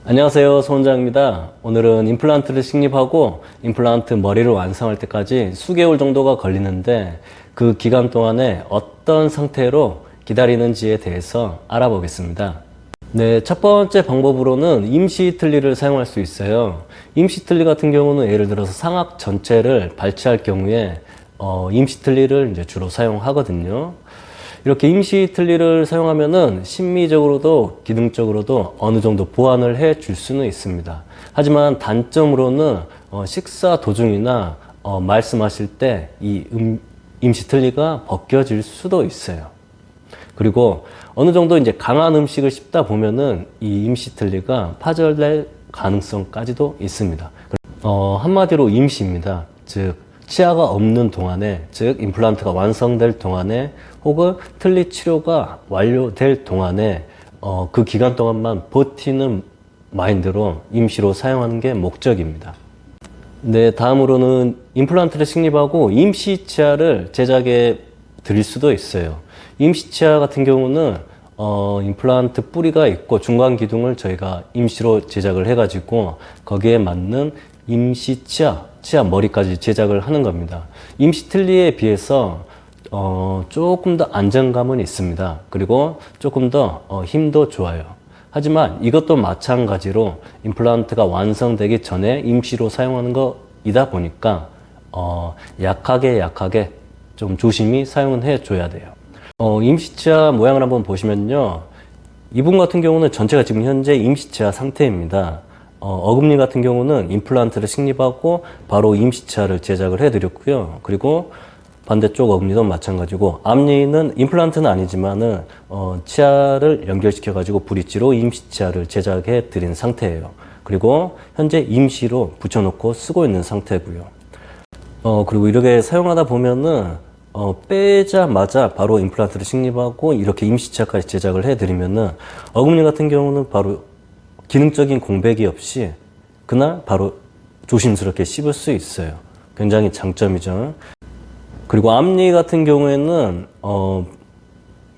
안녕하세요, 소 원장입니다. 오늘은 임플란트를 식립하고 임플란트 머리를 완성할 때까지 수개월 정도가 걸리는데 그 기간 동안에 어떤 상태로 기다리는지에 대해서 알아보겠습니다. 네, 첫 번째 방법으로는 임시 틀니를 사용할 수 있어요. 임시 틀니 같은 경우는 예를 들어서 상악 전체를 발치할 경우에 임시 틀니를 이제 주로 사용하거든요. 이렇게 임시 틀니를 사용하면은 심미적으로도 기능적으로도 어느 정도 보완을 해 줄 수는 있습니다. 하지만 단점으로는 식사 도중이나 말씀하실 때 이 임시 틀니가 벗겨질 수도 있어요. 그리고 어느 정도 이제 강한 음식을 씹다 보면은 이 임시 틀니가 파절될 가능성까지도 있습니다. 한마디로 임시입니다. 즉 치아가 없는 동안에, 즉 임플란트가 완성될 동안에 혹은 틀니 치료가 완료될 동안에 그 기간 동안만 버티는 마인드로 임시로 사용하는 게 목적입니다. 네, 다음으로는 임플란트를 식립하고 임시 치아를 제작해 드릴 수도 있어요. 임시 치아 같은 경우는 임플란트 뿌리가 있고 중간 기둥을 저희가 임시로 제작을 해가지고 거기에 맞는 임시 치아 머리까지 제작을 하는 겁니다. 임시 틀니에 비해서 조금 더 안정감은 있습니다. 그리고 조금 더 힘도 좋아요. 하지만 이것도 마찬가지로 임플란트가 완성되기 전에 임시로 사용하는 것이다 보니까 약하게 좀 조심히 사용은 해줘야 돼요. 임시치아 모양을 한번 보시면요. 이분 같은 경우는 전체가 지금 현재 임시치아 상태입니다. 어금니 같은 경우는 임플란트를 식립하고 바로 임시치아를 제작을 해드렸고요. 그리고 반대쪽 어금니도 마찬가지고 앞니는 임플란트는 아니지만은 치아를 연결시켜 가지고 브릿지로 임시치아를 제작해 드린 상태예요. 그리고 현재 임시로 붙여놓고 쓰고 있는 상태고요. 그리고 이렇게 사용하다 보면은 빼자마자 바로 임플란트를 식립하고 이렇게 임시치아까지 제작을 해드리면은 어금니 같은 경우는 바로 기능적인 공백이 없이 그날 바로 조심스럽게 씹을 수 있어요. 굉장히 장점이죠. 그리고 앞니 같은 경우에는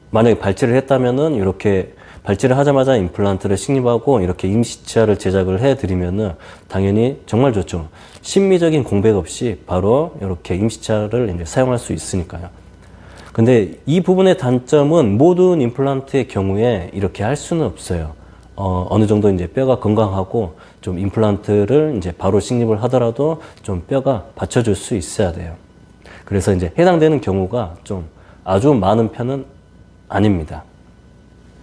만약에 발치를 했다면은 이렇게 발치를 하자마자 임플란트를 식립하고 이렇게 임시치아를 제작을 해드리면은 당연히 정말 좋죠. 심미적인 공백 없이 바로 이렇게 임시치아를 이제 사용할 수 있으니까요. 근데 이 부분의 단점은 모든 임플란트의 경우에 이렇게 할 수는 없어요. 어느 정도 이제 뼈가 건강하고 좀 임플란트를 이제 바로 식립을 하더라도 좀 뼈가 받쳐줄 수 있어야 돼요. 그래서 이제 해당되는 경우가 좀 아주 많은 편은 아닙니다.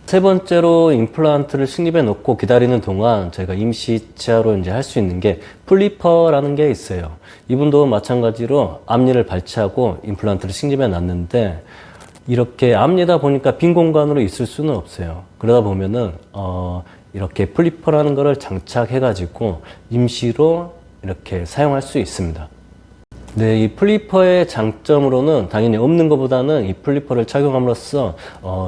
세 번째로 임플란트를 식립해 놓고 기다리는 동안 저희가 임시치아로 이제 할 수 있는 게 플리퍼라는 게 있어요. 이분도 마찬가지로 앞니를 발치하고 임플란트를 식립해 놨는데 이렇게 앞니다 보니까 빈 공간으로 있을 수는 없어요. 그러다 보면은 이렇게 플리퍼라는 거를 장착해 가지고 임시로 이렇게 사용할 수 있습니다. 네, 이 플리퍼의 장점으로는 당연히 없는 것보다는 이 플리퍼를 착용함으로써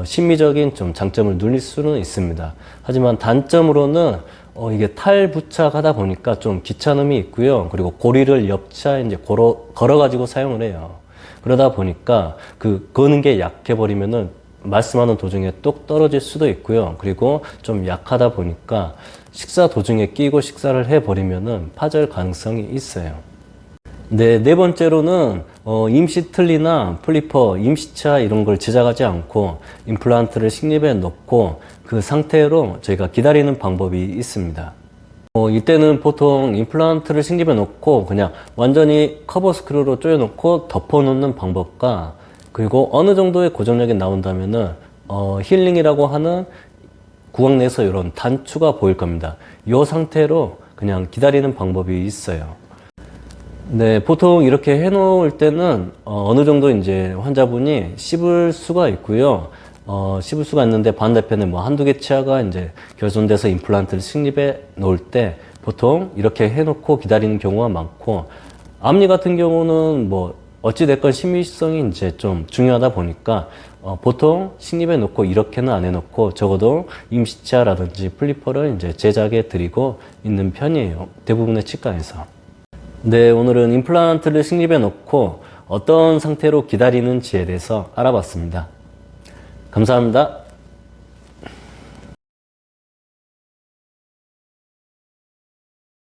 심미적인 좀 장점을 누릴 수는 있습니다. 하지만 단점으로는 이게 탈부착하다 보니까 좀 귀찮음이 있고요. 그리고 고리를 옆차에 이제 걸어가지고 사용을 해요. 그러다 보니까 거는 게 약해버리면은 말씀하는 도중에 똑 떨어질 수도 있고요. 그리고 좀 약하다 보니까 식사 도중에 끼고 식사를 해버리면은 파절 가능성이 있어요. 네, 네 번째로는 임시 틀니나 플리퍼, 임시치아 이런 걸 제작하지 않고 임플란트를 식립해 놓고 그 상태로 저희가 기다리는 방법이 있습니다. 이때는 보통 임플란트를 식립해 놓고 그냥 완전히 커버 스크류로 조여 놓고 덮어 놓는 방법과 그리고 어느 정도의 고정력이 나온다면은 힐링이라고 하는 구강 내에서 이런 단추가 보일 겁니다. 이 상태로 그냥 기다리는 방법이 있어요. 네, 보통 이렇게 해 놓을 때는 어느 정도 이제 환자분이 씹을 수가 있고요. 씹을 수가 있는데 반대편에 뭐 한두 개 치아가 이제 결손돼서 임플란트를 식립해 놓을 때 보통 이렇게 해 놓고 기다리는 경우가 많고 앞니 같은 경우는 뭐 어찌됐건 심미성이 이제 좀 중요하다 보니까 보통 식립해 놓고 이렇게는 안 해 놓고 적어도 임시치아라든지 플리퍼를 이제 제작해 드리고 있는 편이에요. 대부분의 치과에서. 네, 오늘은 임플란트를 식립해 놓고 어떤 상태로 기다리는지에 대해서 알아봤습니다. 감사합니다.